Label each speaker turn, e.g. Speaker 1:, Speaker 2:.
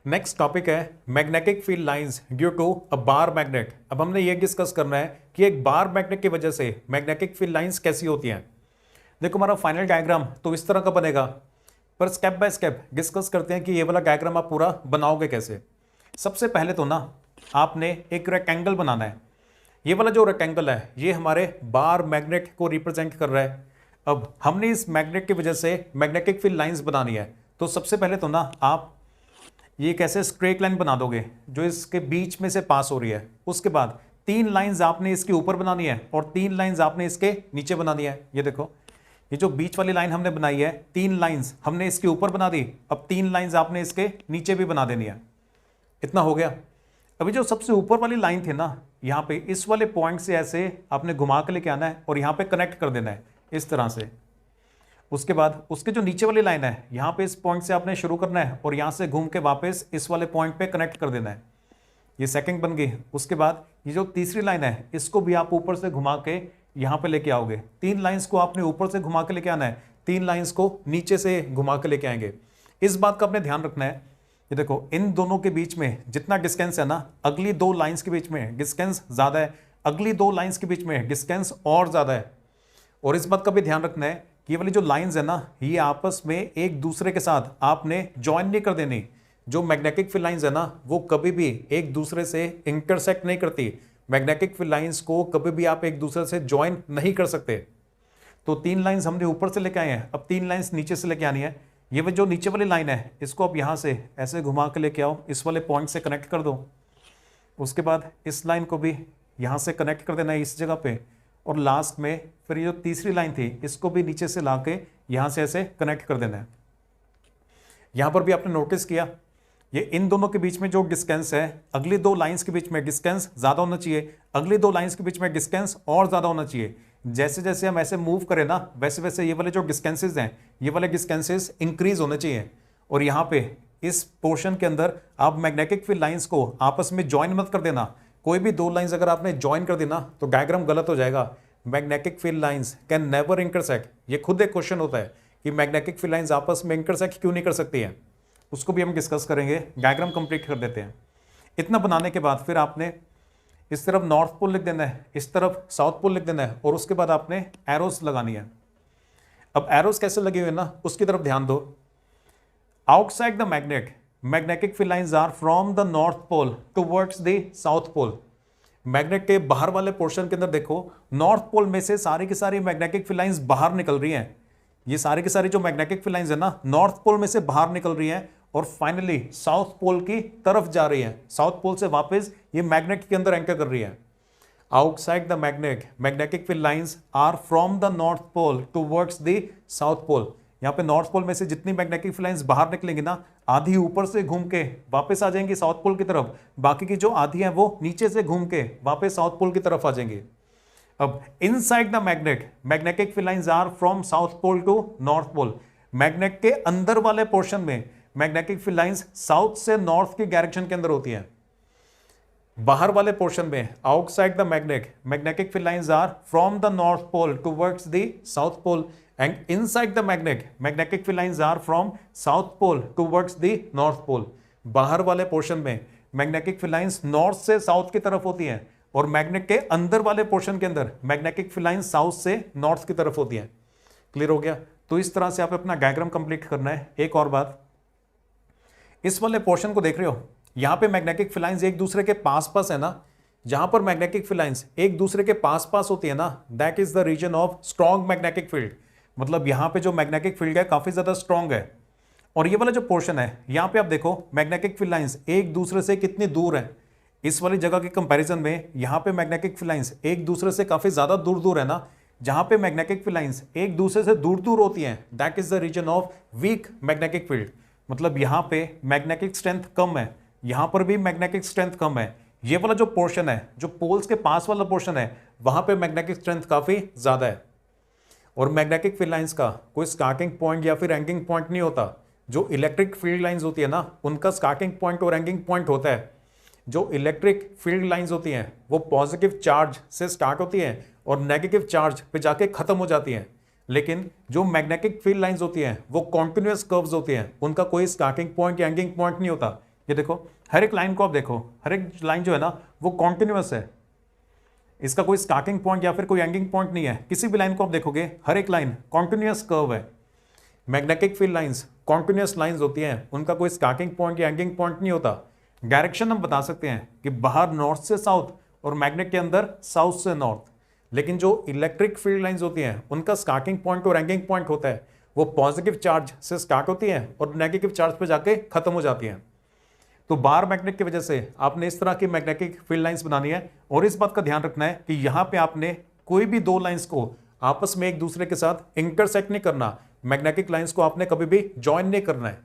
Speaker 1: Next topic है magnetic field lines due to a bar magnet. अब हमने ये डिस्कस करना है कि एक बार मैग्नेट की वजह से मैग्नेटिक फील्ड लाइंस कैसी होती हैं। देखो हमारा फाइनल डायग्राम तो इस तरह का बनेगा, पर स्टेप बाय स्टेप डिस्कस करते हैं कि ये वाला डायग्राम आप पूरा बनाओगे कैसे। सबसे पहले तो ना आपने एक रेक्टेंगल बनाना है। ये वाला जो रेक्टेंगल है ये हमारे बार मैग्नेट को रिप्रेजेंट कर रहा है। अब हमने इस मैग्नेट की वजह से मैग्नेटिक फील्ड लाइंस बनानी है, तो सबसे पहले तो ना आप ये कैसे स्ट्रेट लाइन बना दोगे जो इसके बीच में से पास हो रही है। उसके बाद 3 लाइंस आपने इसके ऊपर बनानी है और 3 लाइंस आपने इसके नीचे बनानी है। ये देखो, ये जो बीच वाली लाइन हमने बनाई है 3 लाइंस हमने इसके ऊपर बना दी, अब 3 लाइंस आपने इसके नीचे भी बना देनी है। इतना हो गया। अभी जो सबसे ऊपर वाली लाइन थी ना, यहाँ पे इस वाले पॉइंट से ऐसे आपने घुमा के लेके आना है और यहाँ पे कनेक्ट कर देना है इस तरह से। उसके बाद उसके जो नीचे वाली लाइन है यहाँ पे इस पॉइंट से आपने शुरू करना है और यहाँ से घूम के वापस इस वाले पॉइंट पे कनेक्ट कर देना है। ये सेकंड बन गई। उसके बाद ये जो तीसरी लाइन है इसको भी आप ऊपर से घुमा के यहाँ पे लेके आओगे। 3 लाइंस को आपने ऊपर से घुमा के लेके आना है, 3 लाइंस को नीचे से घुमा के लेके आएंगे। इस बात का आपने ध्यान रखना है। ये देखो, इन दोनों के बीच में जितना डिस्टेंस है ना, अगली 2 लाइंस के बीच में डिस्टेंस ज्यादा है, अगली 2 लाइंस के बीच में डिस्टेंस और ज्यादा है। और इस बात का भी ध्यान रखना है कि ये वाली जो लाइंस है ना, ये आपस में एक दूसरे के साथ आपने ज्वाइन नहीं कर देनी। जो मैग्नेटिक फील्ड लाइंस है ना, वो कभी भी एक दूसरे से इंटरसेक्ट नहीं करती। मैग्नेटिक फील्ड लाइंस को कभी भी आप एक दूसरे से ज्वाइन नहीं कर सकते। तो 3 लाइंस हमने ऊपर से लेके आए हैं, अब 3 लाइंस नीचे से लेके आनी है। ये जो नीचे वाली लाइन है इसको आप यहाँ से ऐसे घुमा के लेके आओ, इस वाले पॉइंट से कनेक्ट कर दो। उसके बाद इस लाइन को भी यहाँ से कनेक्ट कर देना है इस जगह पे, और लास्ट में फिर ये जो तीसरी लाइन थी इसको भी नीचे से लाके यहाँ से ऐसे कनेक्ट कर देना है। यहाँ पर भी आपने नोटिस किया ये इन दोनों के बीच में जो डिस्टेंस है, अगली 2 लाइंस के बीच में डिस्टेंस ज़्यादा होना चाहिए, अगली 2 लाइंस के बीच में डिस्टेंस और ज़्यादा होना चाहिए। जैसे जैसे हम ऐसे मूव करें ना, वैसे वैसे ये वाले जो डिस्टेंसेज हैं, ये वाले डिस्टेंसेज इंक्रीज होने चाहिए। और यहाँ पे इस पोर्शन के अंदर आप मैग्नेटिक फील्ड लाइंस को आपस में ज्वाइन मत कर देना। कोई भी 2 लाइंस अगर आपने ज्वाइन कर देना तो डायग्राम गलत हो जाएगा। Magnetic field lines can never intersect. ये खुद एक क्वेश्चन होता है कि मैग्नेटिक फील्ड लाइंस आपस में इंटरसेक्ट क्यों नहीं कर सकती हैं, उसको भी हम डिस्कस करेंगे। डायग्राम कंप्लीट कर देते हैं। इतना बनाने के बाद फिर आपने इस तरफ नॉर्थ पोल लिख देना है, इस तरफ साउथ पोल लिख देना है, और उसके बाद आपने एरोस लगानी है। अब एरोस कैसे लगे हुए ना, उसकी तरफ ध्यान दो। Outside the magnet magnetic field lines are from the north pole towards the south pole. Magnet के बाहर वाले पोर्शन के अंदर देखो, नॉर्थ पोल में से सारी की सारी मैग्नेटिक फील्ड लाइंस बाहर निकल रही हैं। ये सारी की सारी जो मैग्नेटिक फील्ड लाइंस है ना, नॉर्थ पोल में से बाहर निकल रही हैं और फाइनली साउथ पोल की तरफ जा रही है। साउथ पोल से वापस ये मैग्नेट के अंदर एंटर कर रही है। Outside the magnet magnetic field lines are from the north pole towards the south pole. यहाँ पे नॉर्थ पोल में से जितनी मैग्नेटिक फील्ड लाइंस बाहर निकलेंगी ना, आधी ऊपर से घूम के वापस आ जाएंगी साउथ पोल की तरफ, बाकी की जो आधी है वो नीचे से घूम के वापस साउथ पोल की तरफ आ जाएंगी। अब inside the magnet magnetic field lines are from south pole to north pole. Magnet के अंदर वाले पोर्शन में मैग्नेटिक फील्ड लाइंस साउथ से नॉर्थ की डायरेक्शन के अंदर होती हैं। बाहर वाले पोर्शन में outside the magnet magnetic field lines are from the north pole towards the south pole, and inside the magnet magnetic field lines are from south pole towards the north pole। बाहर वाले portion में magnetic field lines north से south की तरफ होती हैं, और magnet के अंदर वाले पोर्शन के अंदर मैग्नेटिक फील्ड लाइंस साउथ से नॉर्थ की तरफ होती हैं। क्लियर हो गया? तो इस तरह से आप अपना डायग्राम कंप्लीट करना है। एक और बात, इस वाले पोर्शन को देख रहे हो, यहां पे मैग्नेटिक फील्ड लाइंस एक दूसरे के पास पास है ना। जहां पर मैग्नेटिक फील्ड लाइंस एक दूसरे के पास पास होती है ना, that is the reason of strong magnetic field. मतलब यहां पे जो मैग्नेटिक फील्ड है काफी ज्यादा स्ट्रॉन्ग है। और ये वाला जो पोर्शन है यहां पे आप देखो, मैग्नेटिक फील्ड लाइंस एक दूसरे से कितनी दूर है। इस वाली जगह के कंपैरिजन में यहां पे मैग्नेटिक फील्ड लाइंस एक दूसरे से काफी ज्यादा दूर दूर है ना। जहां पे मैग्नेटिक फील्ड लाइंस एक दूसरे से दूर दूर होती हैं, that is the reason of weak magnetic field. मतलब यहां पे मैग्नेटिक स्ट्रेंथ कम है, यहां पर भी मैग्नेटिक स्ट्रेंथ कम है। ये वाला जो पोर्शन है, जो पोल्स के पास वाला पोर्शन है, वहां पे मैग्नेटिक स्ट्रेंथ काफी ज्यादा है। और मैग्नेटिक फील्ड लाइंस का कोई स्टार्टिंग पॉइंट या फिर एंडिंग पॉइंट नहीं होता। जो इलेक्ट्रिक फील्ड लाइंस होती है ना, उनका स्टार्टिंग पॉइंट और एंडिंग पॉइंट होता है। जो इलेक्ट्रिक फील्ड लाइंस होती हैं वो पॉजिटिव चार्ज से स्टार्ट होती हैं और नेगेटिव चार्ज पे जाके खत्म हो जाती हैं। लेकिन जो मैग्नेटिक फील्ड लाइंस होती हैं वो कॉन्टिन्यूअस कर्व्स होती हैं, उनका कोई स्टार्टिंग पॉइंट या एंडिंग पॉइंट नहीं होता। ये देखो, हर एक लाइन को आप देखो, हर एक लाइन जो है ना वो कॉन्टिन्यूअस है, इसका कोई स्टार्टिंग पॉइंट या फिर कोई एंडिंग पॉइंट नहीं है। किसी भी लाइन को आप देखोगे, हर एक लाइन कॉन्टिन्यूअस कर्व है। Magnetic field lines continuous lines होती हैं, उनका कोई स्टार्टिंग पॉइंट या एंडिंग पॉइंट नहीं होता। डायरेक्शन हम बता सकते हैं कि बाहर नॉर्थ से साउथ और मैग्नेट के अंदर साउथ से नॉर्थ, लेकिन जो इलेक्ट्रिक फील्ड लाइंस होती हैं उनका स्टार्टिंग पॉइंट और एंडिंग पॉइंट होता है, वो पॉजिटिव चार्ज से स्टार्ट होती हैं और नेगेटिव चार्ज पे जाके खत्म हो जाती हैं। तो बार मैग्नेट की वजह से आपने इस तरह की मैग्नेटिक फील्ड लाइंस बनानी है, और इस बात का ध्यान रखना है कि यहां पे आपने कोई भी दो लाइंस को आपस में एक दूसरे के साथ इंटरसेक्ट नहीं करना, मैग्नेटिक लाइंस को आपने कभी भी ज्वाइन नहीं करना है।